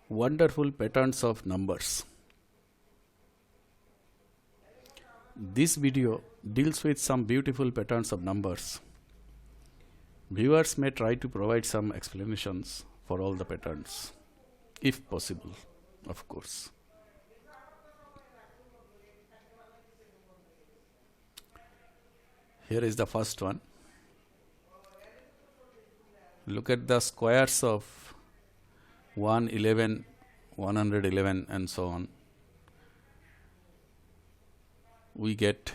Wonderful patterns of numbers. This video deals with some beautiful patterns of numbers. Viewers may try to provide some explanations for all the patterns, if possible, of course. Here is the first one. Look at the squares of 111, 111 and so on. We get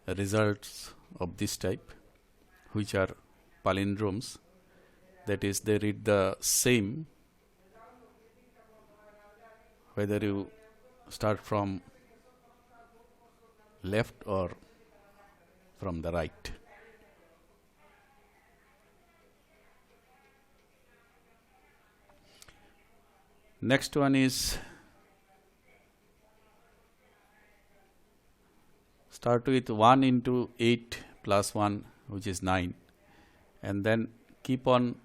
results of this type, which are palindromes. That is, they read the same whether you start from left or from the right. Next one is start with 1 into 8 plus 1, which is 9, and then keep on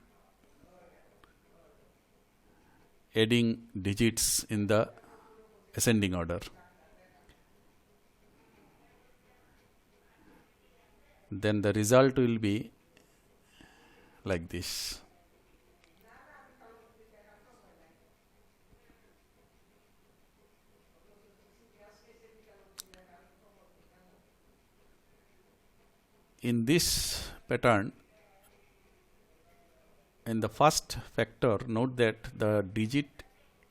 adding digits in the ascending order. Then the result will be like this. In this pattern, in the first factor, note that the digit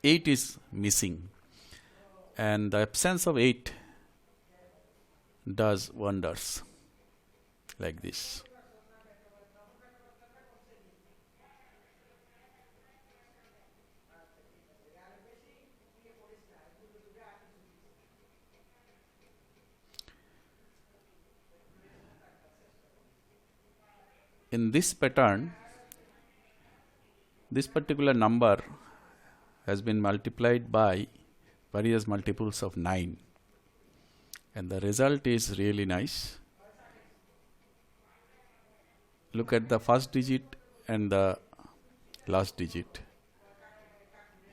8 is missing, and the absence of 8 does wonders, like this. In this pattern, this particular number has been multiplied by various multiples of 9, and the result is really nice. Look at the first digit and the last digit.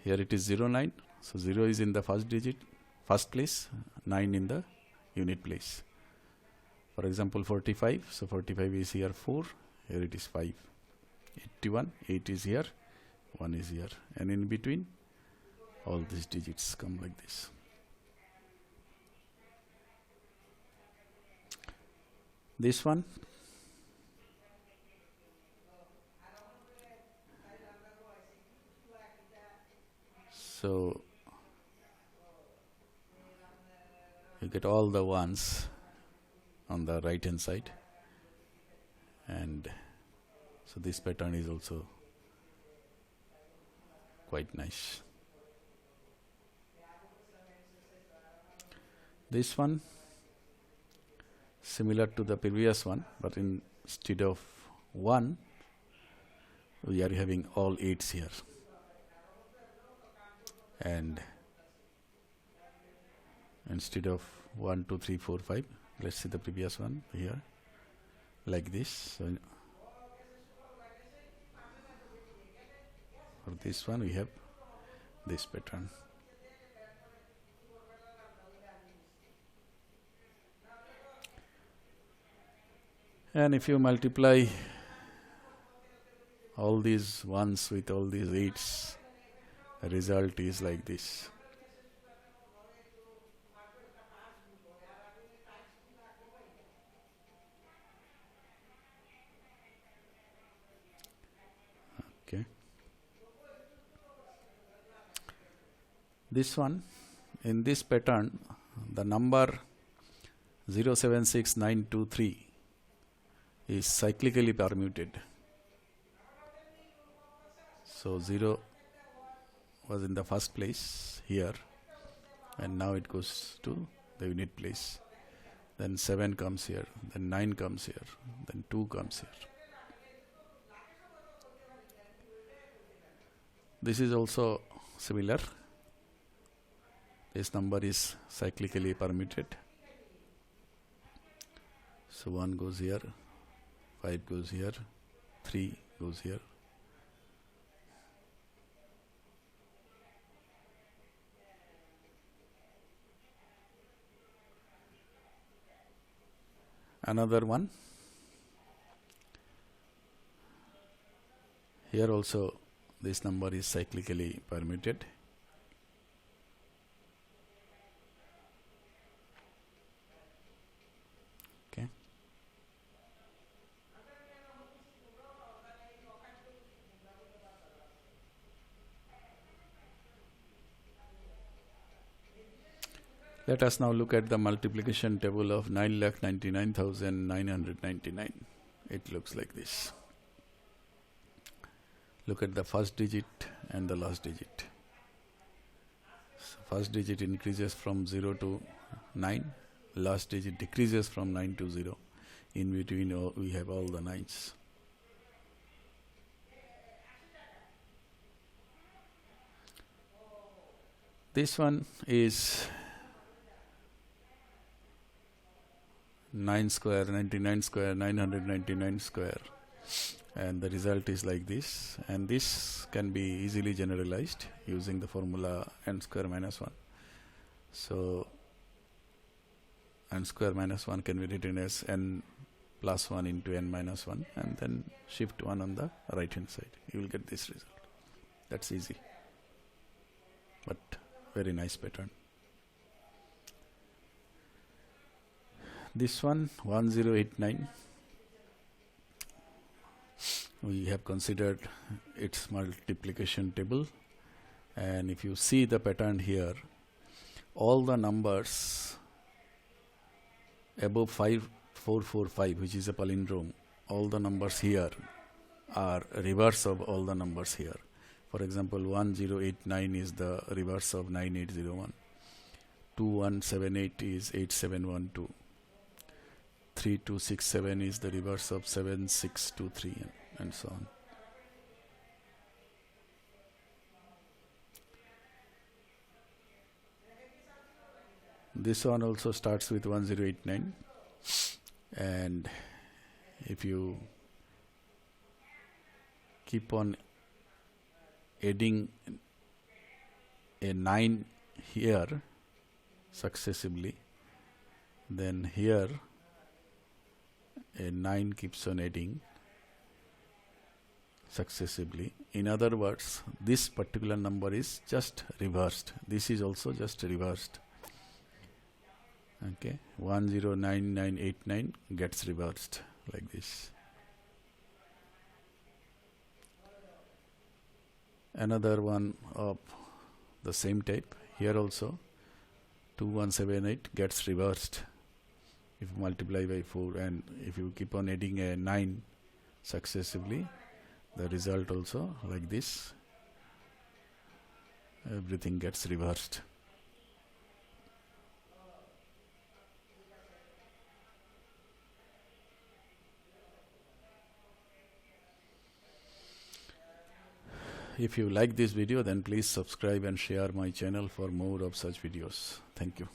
Here it is 09, so 0 is in the first digit, first place, 9 in the unit place. For example, 45, so 45 is here 4, here it is 5. 81, 8 is here, 1 is here, and in between all these digits come like this. This one, so you get all the ones on the right hand side, and so this pattern is also quite nice. This one similar to the previous one, but instead of 1 we are having all 8s here, and instead of 1, 2, 3, 4, 5, let's see the previous one here, like this. So for this one we have this pattern. And if you multiply all these ones with all these 8s, the result is like this. Okay. This one, in this pattern, the number 076923 is cyclically permuted. So 0 was in the first place here, and now it goes to the unit place. Then 7 comes here, then 9 comes here, then 2 comes here. This is also similar. This number is cyclically permuted. So 1 goes here, 5 goes here, 3 goes here. Another one. Here also this number is cyclically permuted. Okay. Let us now look at the multiplication table of 9,99,999. It looks like this. Look at the first digit and the last digit. So first digit increases from 0 to 9. Last digit decreases from 9 to 0. In between we have all the 9s. This one is 9 square, 99 square, 999 square, and the result is like this, and this can be easily generalized using the formula n square minus 1. So n square minus 1 can be written as n plus 1 into n minus 1, and then shift 1 on the right hand side. You will get this result. That's easy, but very nice pattern. This one, 1089, we have considered its multiplication table, and if you see the pattern here, all the numbers above 5445, which is a palindrome, all the numbers here are reverse of all the numbers here. For example, 1089 is the reverse of 9801, 2178 is 8712, 3267 is the reverse of 7623, and so on. This one also starts with 1089, and if you keep on adding a 9 here successively, then here a 9 keeps on adding successively. In other words, this particular number is just reversed. This is also just reversed. Okay, 109989 gets reversed like this. Another one of the same type, here also 2178 gets reversed if you multiply by 4, and if you keep on adding a 9 successively, the result also like this, everything gets reversed. If you like this video, then please subscribe and share my channel for more of such videos. Thank you.